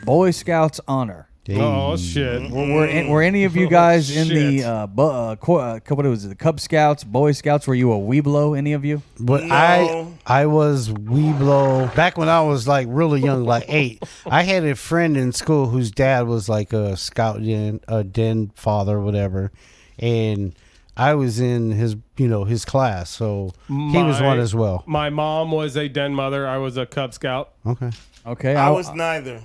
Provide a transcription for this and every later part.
Boy Scouts honor. Oh shit! Were any of you guys in the what was it? The Cub Scouts, Boy Scouts? Were you a Weeblo? Any of you? But No. I was Weeblo back when I was like really young, like 8. I had a friend in school whose dad was like a scout den father, whatever, and I was in his his class, so he was one as well. My mom was a den mother. I was a Cub Scout. Okay, I was neither.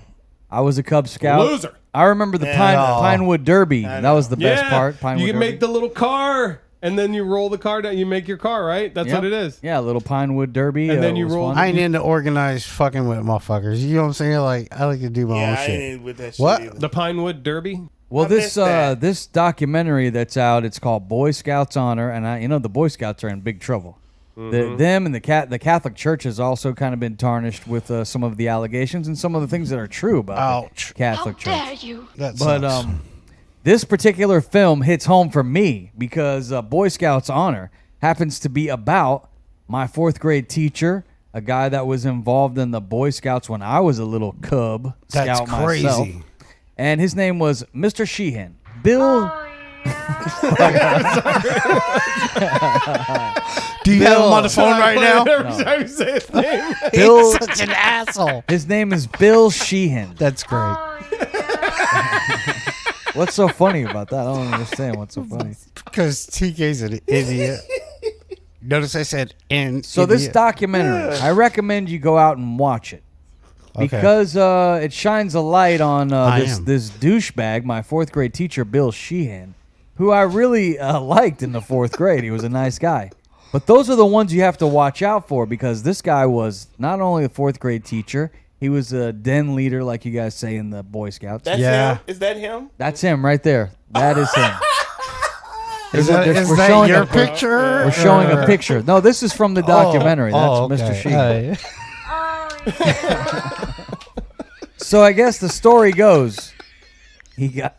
I was a Cub Scout. Loser. I remember the Pinewood Derby. That was the best part. Pinewood you can Derby. make the little car, and then you roll the car down. You make your car, right? That's what it is. Yeah, little Pinewood Derby. And then you roll. I ain't into organized fucking with motherfuckers. You know what I'm saying? Like I like to do my own I shit. ain't with that shit What? either. The Pinewood Derby. Well, I missed that. this documentary that's out, it's called Boy Scouts Honor, and the Boy Scouts are in big trouble. Them and the Catholic Church has also kind of been tarnished with some of the allegations and some of the things that are true about the Catholic Church. How dare you? That But sucks. this particular film hits home for me because Boy Scouts Honor happens to be about my 4th grade teacher, a guy that was involved in the Boy Scouts when I was a little cub That's scout crazy. myself. And his name was Mr. Sheehan. Bill. Do you have him on the phone right now? Every time you say his name. Bill. Such an asshole. His name is Bill Sheehan. That's great. What's so funny about that? I don't understand what's so funny. Because TK's an idiot. Notice I said So this documentary, I recommend you go out and watch it. Because it shines a light on this douchebag, my 4th grade teacher, Bill Sheehan, who I really liked in the 4th grade. He was a nice guy. But those are the ones you have to watch out for because this guy was not only a 4th grade teacher, he was a den leader, like you guys say in the Boy Scouts. That's him? Is that him? That's him right there. That is him. Is that your picture? We're showing a picture. No, this is from the documentary. That's Mr. Sheehan. So I guess the story goes, we can't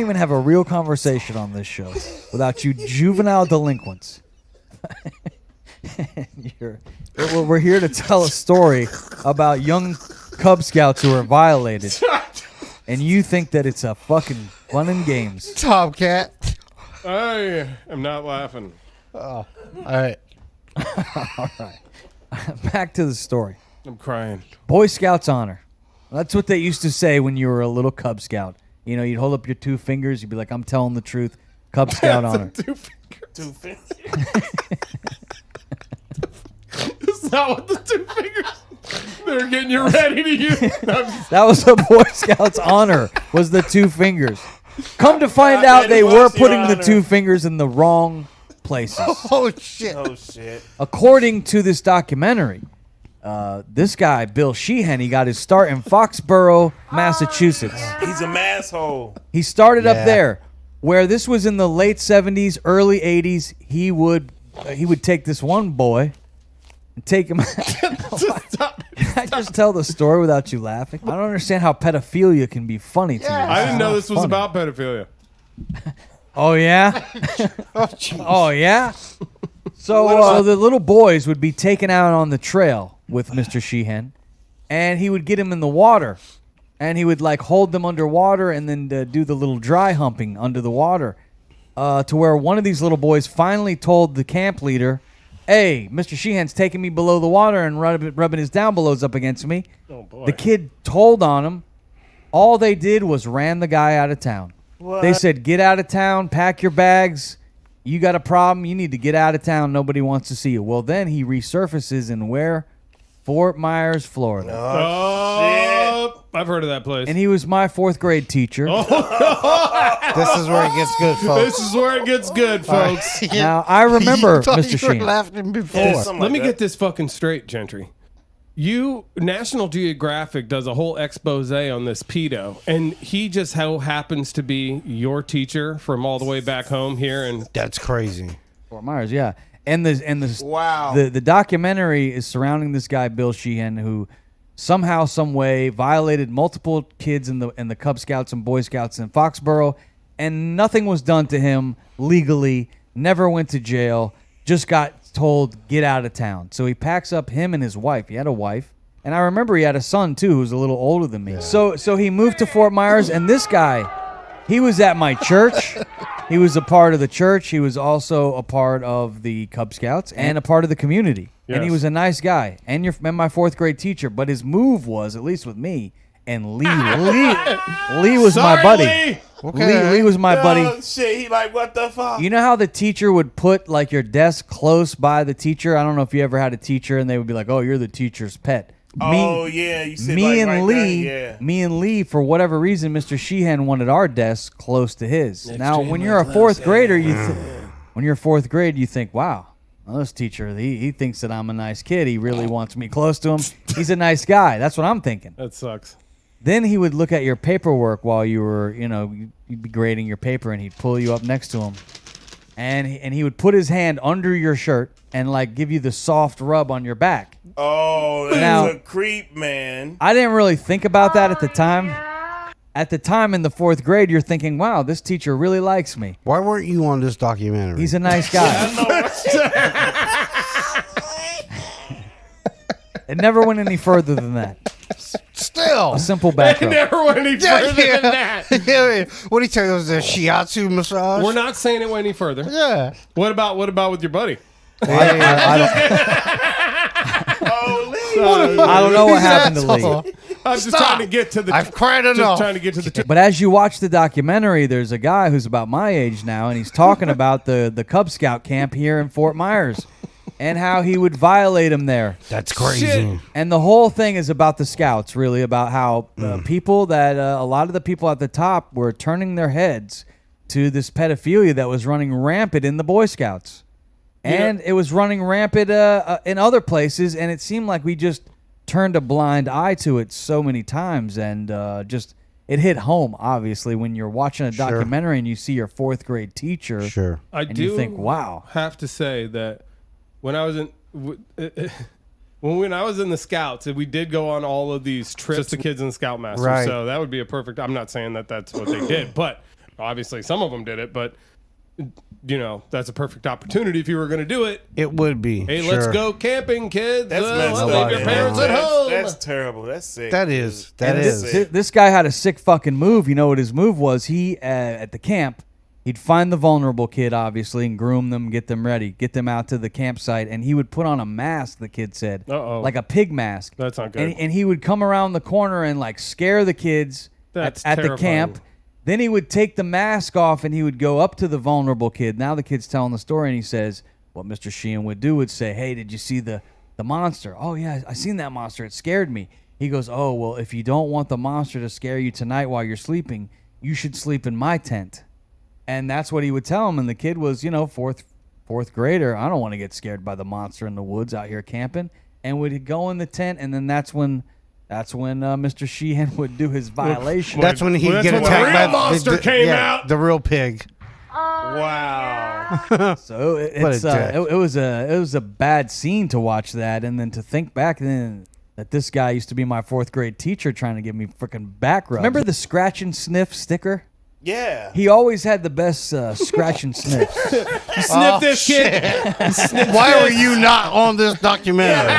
even have a real conversation on this show without you juvenile delinquents. We're here to tell a story about young Cub Scouts who are violated, and you think that it's a fucking fun and games. Tomcat. I am not laughing. All right. All right. Back to the story. I'm crying. Boy Scouts honor. That's what they used to say when you were a little Cub Scout. You know, you'd hold up your 2 fingers. You'd be like, I'm telling the truth. Cub Scout honor. 2 fingers. 2 fingers. It's not what the 2 fingers. They're getting you ready to use. That was a Boy Scouts honor, was the 2 fingers. Come to find out they were putting the 2 fingers in the wrong places. Oh, shit. Oh, shit. According to this documentary, this guy, Bill Sheehan, he got his start in Foxborough, Massachusetts. He's a masshole. He started up there, where this was in the late 70s, early 80s. He would take this one boy and take him. Can I just tell the story without you laughing? I don't understand how pedophilia can be funny to you. I didn't know this was funny. about pedophilia. Oh yeah. Oh yeah. So the little boys would be taken out on the trail with Mr. Sheehan, and he would get them in the water, and he would like hold them underwater and then do the little dry humping under the water, to where one of these little boys finally told the camp leader, "Hey, Mr. Sheehan's taking me below the water and rubbing his down belows up against me." Oh boy. The kid told on him. All they did was ran the guy out of town. What? They said, "Get out of town, pack your bags. You got a problem. You need to get out of town. Nobody wants to see you." Well, then he resurfaces in where? Fort Myers, Florida. Oh, I've heard of that place. And he was my 4th grade teacher. This is where it gets good, folks. This is where it gets good, folks. Now, I remember You thought Mr. you were Sheehan. laughing before. Yeah, something Let like me that. get this fucking straight, Gentry. National Geographic does a whole expose on this pedo, and he just happens to be your teacher from all the way back home here. And That's crazy. Fort Myers, yeah. And the Wow. the documentary is surrounding this guy Bill Sheehan, who somehow, some way violated multiple kids in the Cub Scouts and Boy Scouts in Foxborough, and nothing was done to him legally. Never went to jail. Just got told get out of town. So he packs up him and his wife. He had a wife And I remember he had a son, too, who was a little older than me. Yeah. So he moved to Fort Myers, and this guy, he was at my church. He was a part of the church. He was also a part of the Cub Scouts and a part of the community. Yes. And he was a nice guy. And my fourth grade teacher. But his move was, at least with me, and Lee was my buddy. Lee. Okay. Lee was my buddy. Shit, he like, what the fuck? You know how the teacher would put like your desk close by the teacher? I don't know if you ever had a teacher and they would be like, "Oh, you're the teacher's pet." Yeah, you said me like and Lee. Me and Lee, for whatever reason, Mr. Sheehan wanted our desk close to his. Now, when you're a fourth grader, when you're fourth grade, you think, "Wow, well, this teacher, he thinks that I'm a nice kid. He really wants me close to him. He's a nice guy." That's what I'm thinking. That sucks. Then he would look at your paperwork while you were, you'd be grading your paper, and he'd pull you up next to him. And he would put his hand under your shirt and, like, give you the soft rub on your back. Oh, that's a creep, man. I didn't really think about that at the time. At the time in the fourth grade, you're thinking, wow, this teacher really likes me. Why weren't you on this documentary? He's a nice guy. It never went any further than that. Still. A simple back rub. It never went any further than that. What do you tell you? It was a shiatsu massage? We're not saying it went any further. Yeah. What about with your buddy? I don't know what happened to Lee. I'm just trying to get to the. I've cried enough. Just trying to get to the. But as you watch the documentary, there's a guy who's about my age now, and he's talking about the Cub Scout camp here in Fort Myers and how he would violate him there. That's crazy. Shit. And the whole thing is about the Scouts, really, about how people that a lot of the people at the top were turning their heads to this pedophilia that was running rampant in the Boy Scouts. And it was running rampant in other places, and it seemed like we just turned a blind eye to it so many times, and it hit home, obviously, when you're watching a documentary and you see your fourth grade teacher. Sure. You think, wow. Have to say that when I was in when I was in the Scouts, we did go on all of these trips to kids in the Scoutmaster. Right. So that would be a perfect. I'm not saying that that's what they did, but obviously some of them did it. But that's a perfect opportunity if you were going to do it. It would be. Hey, let's go camping, kids. That's messed up. Leave your parents at home. That's terrible. That's sick. That is. This guy had a sick fucking move. You know what his move was? He, at the camp, he'd find the vulnerable kid, obviously, and groom them, get them ready, get them out to the campsite, and he would put on a mask, the kid said. Uh-oh. Like a pig mask. That's not good. And he would come around the corner and, like, scare the kids at the camp. Then he would take the mask off and he would go up to the vulnerable kid. Now the kid's telling the story and he says, what Mr. Sheehan would say, hey, did you see the monster? Oh, yeah, I seen that monster. It scared me. He goes, oh, well, if you don't want the monster to scare you tonight while you're sleeping, you should sleep in my tent. And that's what he would tell him. And the kid was, fourth grader. I don't want to get scared by the monster in the woods out here camping. And would go in the tent, and then that's when Mr. Sheehan would do his violation. That's when he'd get attacked by the real by monster came out. The real pig. Wow. So it was a bad scene to watch that, and then to think back then that this guy used to be my fourth grade teacher trying to give me freaking back rubs. Remember the scratch and sniff sticker? Yeah. He always had the best scratch and sniff. You sniff this kid. Why were you not on this documentary?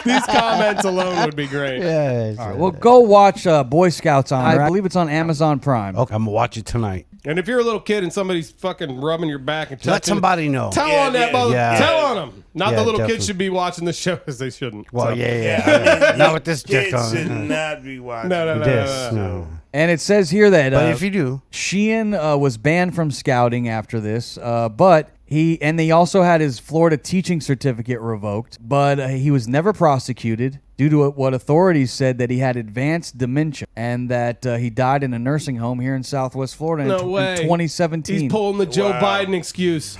These comments alone would be great. Yes. All right, well, go watch Boy Scouts Honor. I believe it's on Amazon Prime. Okay, I'm going to watch it tonight. And if you're a little kid and somebody's fucking rubbing your back and touching, Let somebody know. Tell on that Tell on them. Not the little kids should be watching this show because they shouldn't. Well, I mean, not with this dick Kids on should it. not be watching. No. And it says here that But if you do, Sheehan was banned from scouting after this, but he also had his Florida teaching certificate revoked, but he was never prosecuted due to what authorities said that he had advanced dementia and that he died in a nursing home here in Southwest Florida in 2017. He's pulling the Joe Biden excuse.